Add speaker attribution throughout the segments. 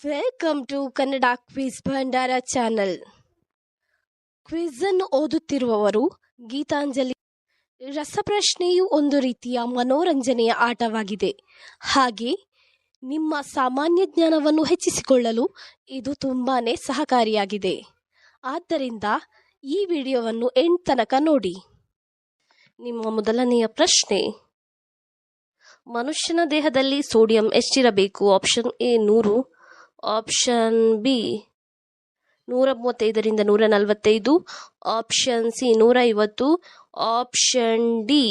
Speaker 1: Welcome to Kannada quiz Bhandara channel. Quiz ಅನ್ನು ಓದುತ್ತಿರುವವರು ಗೀತಾಂಜಲಿ. ರಸಪ್ರಶ್ನೆಯು ಒಂದು ರೀತಿಯ ಮನೋರಂಜನೆಯ ಆಟವಾಗಿದೆ. ಹಾಗೆ ನಿಮ್ಮ ಸಾಮಾನ್ಯ ಜ್ಞಾನವನ್ನು ಹೆಚ್ಚಿಸಿಕೊಳ್ಳಲು ಇದು ತುಂಬಾನೇ ಸಹಕಾರಿಯಾಗಿದೆ. ಆದ್ದರಿಂದ ಈ ವಿಡಿಯೋವನ್ನು ಎಂಡ್ ತನಕ ನೋಡಿ. ನಿಮ್ಮ ಮೊದಲನೆಯ ಪ್ರಶ್ನೆ: ಮನುಷ್ಯನ ದೇಹದಲ್ಲಿ ಸೋಡಿಯಂ ಎಷ್ಟಿರಬೇಕು? ಆಪ್ಷನ್ ಎ 100, ಆಪ್ಷನ್ ಬಿ 135ರಿಂದ 145, ಆಪ್ಷನ್ ಸಿ 150, ಆಪ್ಷನ್ ಡಿ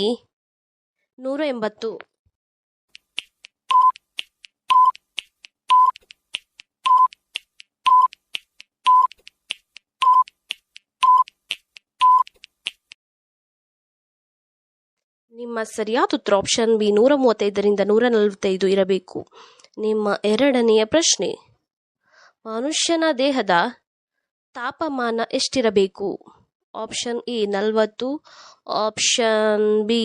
Speaker 1: 180. ನಿಮ್ಮ ಸರಿಯಾದ ಉತ್ತರ ಆಪ್ಷನ್ ಬಿ 135ರಿಂದ 145 ಇರಬೇಕು. ನಿಮ್ಮ ಎರಡನೆಯ ಪ್ರಶ್ನೆ: ಮನುಷ್ಯನ ದೇಹದ ತಾಪಮಾನ ಎಷ್ಟಿರಬೇಕು? ಆಪ್ಷನ್ ಎ 40, ಆಪ್ಷನ್ ಬಿ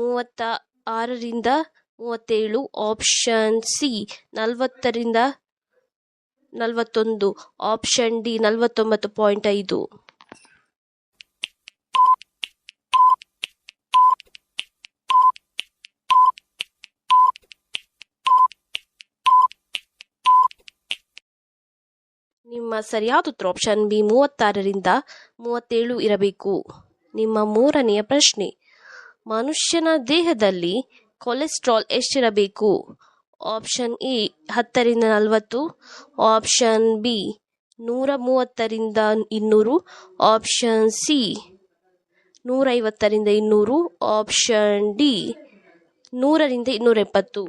Speaker 1: 36ರಿಂದ 37, ಆಪ್ಷನ್ ಸಿ 40ರಿಂದ 41, ಆಪ್ಷನ್ ಡಿ 49.5. ನಿಮ್ಮ ಸರಿಯಾದ ಉತ್ತರ ಆಪ್ಷನ್ ಬಿ 36ರಿಂದ 37 ಇರಬೇಕು. ನಿಮ್ಮ ಮೂರನೆಯ ಪ್ರಶ್ನೆ: ಮನುಷ್ಯನ ದೇಹದಲ್ಲಿ ಕೊಲೆಸ್ಟ್ರಾಲ್ ಎಷ್ಟಿರಬೇಕು? ಆಪ್ಷನ್ ಎ 10ರಿಂದ 40, ಆಪ್ಷನ್ ಬಿ 130ರಿಂದ 200, ಆಪ್ಷನ್ ಸಿ 150ರಿಂದ 200, ಆಪ್ಷನ್ ಡಿ 100ರಿಂದ 270.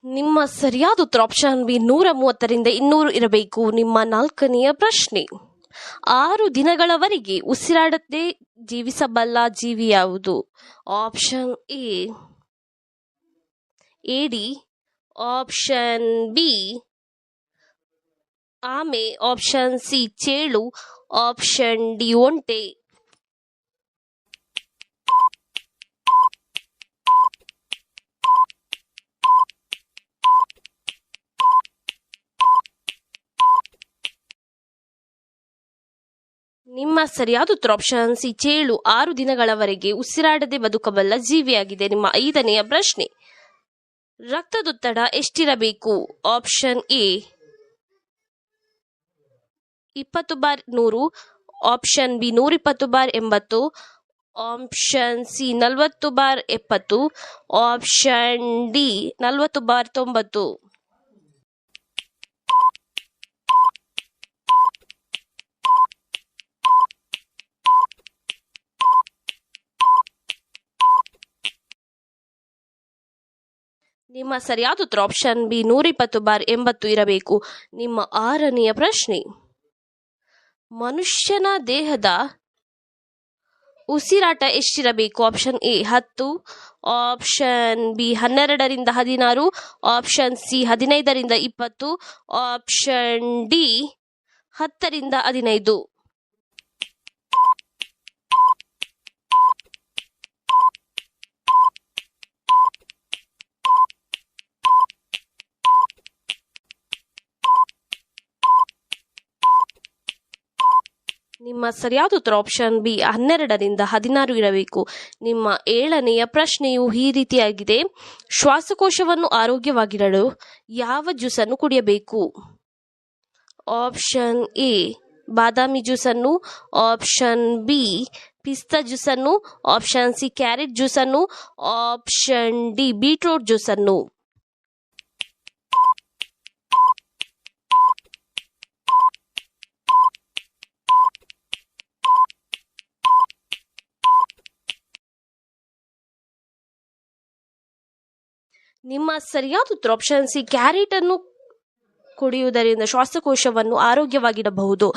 Speaker 1: ನಿಮ್ಮ ಸರಿಯಾದ ಉತ್ತರ ಆಪ್ಷನ್ ಬಿ 130ರಿಂದ 200 ಇರಬೇಕು. ನಿಮ್ಮ ನಾಲ್ಕನೆಯ ಪ್ರಶ್ನೆ: 6 ದಿನಗಳವರೆಗೆ ಉಸಿರಾಡದೆ ಜೀವಿಸಬಲ್ಲ ಜೀವಿ ಯಾವುದು? ಆಪ್ಷನ್ ಎ ಏಡಿ, ಆಪ್ಷನ್ ಬಿ ಆಮೆ, ಆಪ್ಷನ್ ಸಿ ಚೇಳು, ಆಪ್ಷನ್ ಡಿ ಒಂಟೆ. ನಿಮ್ಮ ಸರಿಯಾದ ಉತ್ತರ ಆಪ್ಷನ್ ಸಿ ಚೇಳು 6 ದಿನಗಳವರೆಗೆ ಉಸಿರಾಡದೆ ಬದುಕಬಲ್ಲ ಜೀವಿಯಾಗಿದೆ. ನಿಮ್ಮ ಐದನೆಯ ಪ್ರಶ್ನೆ: ರಕ್ತದೊತ್ತಡ ಎಷ್ಟಿರಬೇಕು? Option A 20/100, option B 120/80, option C 40/70, option D 40/90. ನಿಮ್ಮ ಸರಿಯಾದ ಉತ್ತರ ಆಪ್ಷನ್ ಬಿ 120/80 ಇರಬೇಕು. ನಿಮ್ಮ ಆರನೆಯ ಪ್ರಶ್ನೆ: ಮನುಷ್ಯನ ದೇಹದ ಉಸಿರಾಟ ಎಷ್ಟಿರಬೇಕು? ಆಪ್ಷನ್ ಎ 10, ಆಪ್ಷನ್ ಬಿ 12ರಿಂದ 16, ಆಪ್ಷನ್ ಸಿ 15ರಿಂದ 20, ಆಪ್ಷನ್ ಡಿ 10ರಿಂದ 15. ನಿಮ್ಮ ಸರಿಯಾದ ಉತ್ತರ ಆಪ್ಷನ್ ಬಿ 12ರಿಂದ 16 ಇರಬೇಕು. ನಿಮ್ಮ ಏಳನೆಯ ಪ್ರಶ್ನೆಯು ಈ ರೀತಿಯಾಗಿದೆ: ಶ್ವಾಸಕೋಶವನ್ನು ಆರೋಗ್ಯವಾಗಿಡಲು ಯಾವ ಜ್ಯೂಸನ್ನು ಕುಡಿಯಬೇಕು? ಆಪ್ಷನ್ ಎ ಬಾದಾಮಿ ಜ್ಯೂಸನ್ನು, ಆಪ್ಷನ್ ಬಿ ಪಿಸ್ತಾ ಜ್ಯೂಸನ್ನು, ಆಪ್ಷನ್ ಸಿ ಕ್ಯಾರೆಟ್ ಜ್ಯೂಸನ್ನು, ಆಪ್ಷನ್ ಡಿ ಬೀಟ್ರೂಟ್ ಜ್ಯೂಸನ್ನು. ನಿಮ್ಮ ಸರಿಯಾದ ಉತ್ತರ ಆಪ್ಷನ್ ಸಿ ಕ್ಯಾರೆಟ್ ಅನ್ನು ಕುಡಿಯುವುದರಿಂದ ಶ್ವಾಸಕೋಶವನ್ನು ಆರೋಗ್ಯವಾಗಿಡಬಹುದು.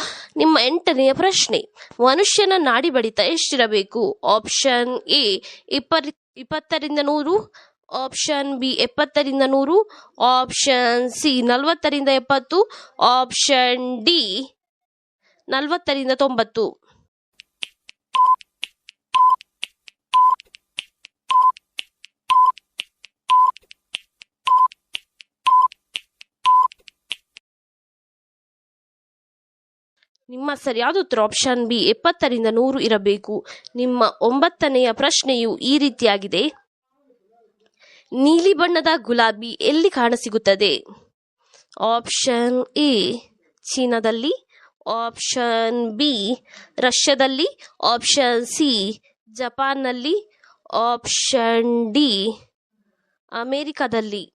Speaker 1: ನಿಮ್ಮ ಎಂಟನೆಯ ಪ್ರಶ್ನೆ: ಮನುಷ್ಯನ ನಾಡಿ ಬಡಿತ ಎಷ್ಟಿರಬೇಕು? ಆಪ್ಷನ್ ಎ 20ರಿಂದ 100, ಆಪ್ಷನ್ ಬಿ 70ರಿಂದ 100, ಆಪ್ಷನ್ ಸಿ 40ರಿಂದ 70, ಆಪ್ಷನ್ ಡಿ 40 ರಿಂದ 90. ನಿಮ್ಮ ಸರಿಯಾದ ಉತ್ತರ ಆಪ್ಷನ್ ಬಿ 70 ರಿಂದ 100 ಇರಬೇಕು. ನಿಮ್ಮ 9ನೆಯ ಪ್ರಶ್ನೆಯು ಈ ರೀತಿಯಾಗಿದೆ. ನೀಲಿ ಬಣ್ಣದ ಗುಲಾಬಿ ಎಲ್ಲಿ ಕಾಣಸಿಗುತ್ತದೆ? ಆಪ್ಷನ್ ಎ ಚೀನಾದಲ್ಲಿ, ಆಪ್ಷನ್ ಬಿ ರಷ್ಯಾದಲ್ಲಿ, ಆಪ್ಷನ್ ಸಿ ಜಪಾನ್ನಲ್ಲಿ, ಆಪ್ಷನ್ ಡಿ ಅಮೆರಿಕದಲ್ಲಿ.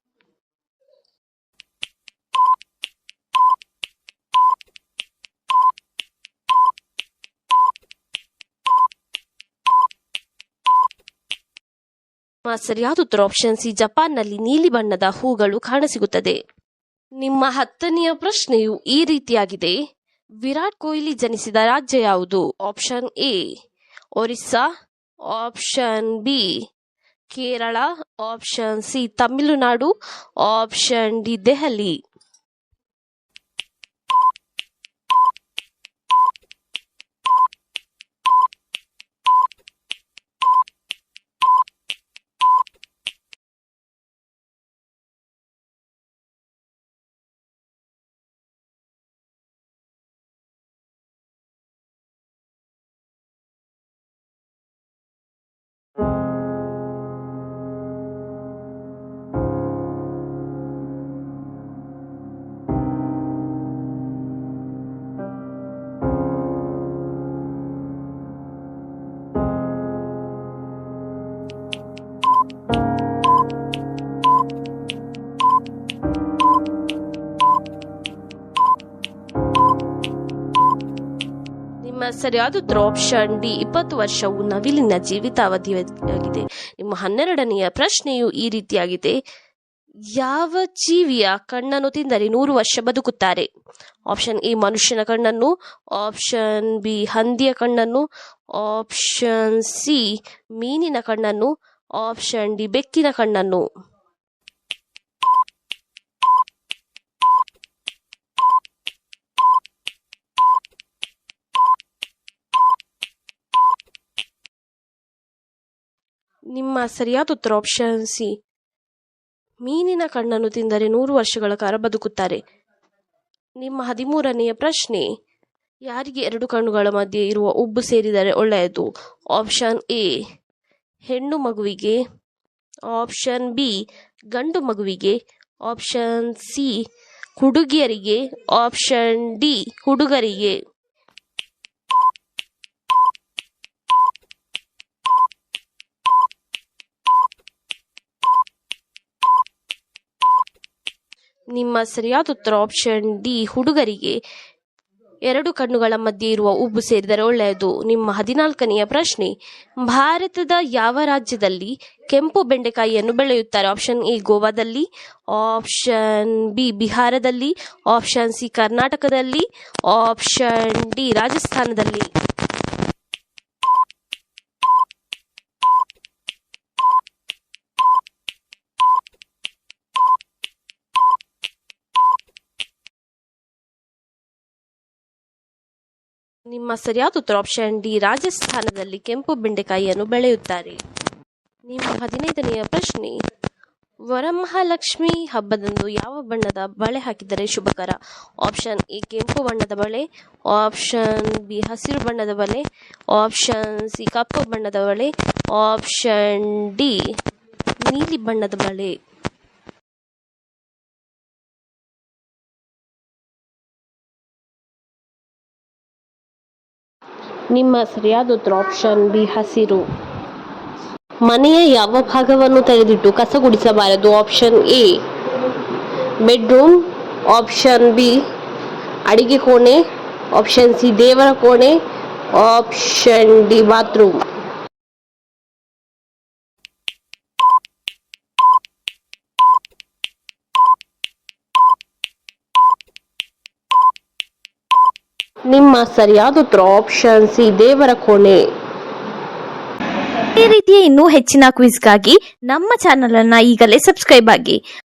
Speaker 1: ಸರಿಯಾದ ಉತ್ತರ ಆಪ್ಷನ್ ಸಿ ಜಪಾನ್ನಲ್ಲಿ ನೀಲಿ ಬಣ್ಣದ ಹೂಗಳು ಕಾಣಸಿಗುತ್ತದೆ. ನಿಮ್ಮ 10ನೆಯ ಪ್ರಶ್ನೆಯು ಈ ರೀತಿಯಾಗಿದೆ. ವಿರಾಟ್ ಕೊಹ್ಲಿ ಜನಿಸಿದ ರಾಜ್ಯ ಯಾವುದು? Option A Orissa, option B Kerala, option C Tamil Nadu, option D Delhi. ನಿಮ್ಮ ಸರಿಯಾದ ಉತ್ತರ ಆಪ್ಷನ್ ಡಿ 20 ವರ್ಷವು ನವಿಲಿನ ಜೀವಿತಾವಧಿಯಾಗಿದೆ. ನಿಮ್ಮ 12ನೆಯ ಪ್ರಶ್ನೆಯು ಈ ರೀತಿಯಾಗಿದೆ. ಯಾವ ಜೀವಿಯ ಕಣ್ಣನ್ನು ತಿಂದರೆ 100 ವರ್ಷ ಬದುಕುತ್ತಾರೆ? ಆಪ್ಷನ್ ಎ ಮನುಷ್ಯನ ಕಣ್ಣನ್ನು, ಆಪ್ಷನ್ ಬಿ ಹಂದಿಯ ಕಣ್ಣನ್ನು, ಆಪ್ಷನ್ ಸಿ ಮೀನಿನ ಕಣ್ಣನ್ನು, ಆಪ್ಷನ್ ಡಿ ಬೆಕ್ಕಿನ ಕಣ್ಣನ್ನು. ನಿಮ್ಮ ಸರಿಯಾದ ಉತ್ತರ ಆಪ್ಷನ್ ಸಿ ಮೀನಿನ ಕಣ್ಣನ್ನು ತಿಂದರೆ 100 ವರ್ಷಗಳ ಕಾಲ ಬದುಕುತ್ತಾರೆ. ನಿಮ್ಮ 13ನೆಯ ಪ್ರಶ್ನೆ. ಯಾರಿಗೆ 2 ಕಣ್ಣುಗಳ ಮಧ್ಯೆ ಇರುವ ಉಬ್ಬು ಸೇರಿದರೆ ಒಳ್ಳೆಯದು? ಆಪ್ಷನ್ ಎ ಹೆಣ್ಣು ಮಗುವಿಗೆ, ಆಪ್ಷನ್ ಬಿ ಗಂಡು ಮಗುವಿಗೆ, ಆಪ್ಷನ್ ಸಿ ಹುಡುಗಿಯರಿಗೆ, ಆಪ್ಷನ್ ಡಿ ಹುಡುಗರಿಗೆ. ನಿಮ್ಮ ಸರಿಯಾದ ಉತ್ತರ ಆಪ್ಷನ್ ಡಿ ಹುಡುಗರಿಗೆ 2 ಕಣ್ಣುಗಳ ಮಧ್ಯೆ ಇರುವ ಉಬ್ಬು ಸೇರಿದರೆ ಒಳ್ಳೆಯದು. ನಿಮ್ಮ 14ನೆಯ ಪ್ರಶ್ನೆ. ಭಾರತದ ಯಾವ ರಾಜ್ಯದಲ್ಲಿ ಕೆಂಪು ಬೆಂಡೆಕಾಯಿಯನ್ನು ಬೆಳೆಯುತ್ತಾರೆ? ಆಪ್ಷನ್ ಎ ಗೋವಾದಲ್ಲಿ, ಆಪ್ಷನ್ ಬಿ ಬಿಹಾರದಲ್ಲಿ, ಆಪ್ಷನ್ ಸಿ ಕರ್ನಾಟಕದಲ್ಲಿ, ಆಪ್ಷನ್ ಡಿ ರಾಜಸ್ಥಾನದಲ್ಲಿ. ನಿಮ್ಮ ಸರಿಯಾದ ಉತ್ತರ ಆಪ್ಷನ್ ಡಿ ರಾಜಸ್ಥಾನದಲ್ಲಿ ಕೆಂಪು ಬೆಂಡೆಕಾಯಿಯನ್ನು ಬೆಳೆಯುತ್ತಾರೆ. ನಿಮ್ಮ 15ನೆಯ ಪ್ರಶ್ನೆ. ವರಮಹಾಲಕ್ಷ್ಮಿ ಹಬ್ಬದಂದು ಯಾವ ಬಣ್ಣದ ಬಳೆ ಹಾಕಿದರೆ ಶುಭಕರ? ಆಪ್ಷನ್ ಎ ಕೆಂಪು ಬಣ್ಣದ ಬಳೆ, ಆಪ್ಷನ್ ಬಿ ಹಸಿರು ಬಣ್ಣದ ಬಳೆ, ಆಪ್ಷನ್ ಸಿ ಕಪ್ಪು ಬಣ್ಣದ ಬಳೆ, ಆಪ್ಷನ್ ಡಿ ನೀಲಿ ಬಣ್ಣದ ಬಳೆ. ನಿಮ್ಮ ಸರಿಯಾದ ಉತ್ತರ ಆಪ್ಷನ್ ಬಿ ಹಸಿರು. ಮನೆಯ ಯಾವ ಭಾಗವನ್ನು ತೆಗೆದಿಟ್ಟು ಕಸ ಗುಡಿಸಬಾರದು? Option A bedroom, option B ಅಡಿಗೆ ಕೋಣೆ, ಆಪ್ಷನ್ ಸಿ ದೇವರ ಕೋಣೆ, ಆಪ್ಷನ್ ಡಿ ಬಾತ್ರೂಮ್. ನಿಮ್ಮ ಸರಿಯಾದ ಉತ್ತರ ಆಪ್ಷನ್ ಸಿ ದೇವರ ಕೋಣೆ.
Speaker 2: ಈ ರೀತಿಯ ಇನ್ನೂ ಹೆಚ್ಚಿನ ಕ್ವಿಜ್ಗಾಗಿ ನಮ್ಮ ಚಾನೆಲ್ ಅನ್ನು ಈಗಲೇ ಸಬ್ಸ್ಕ್ರೈಬ್ ಆಗಿ.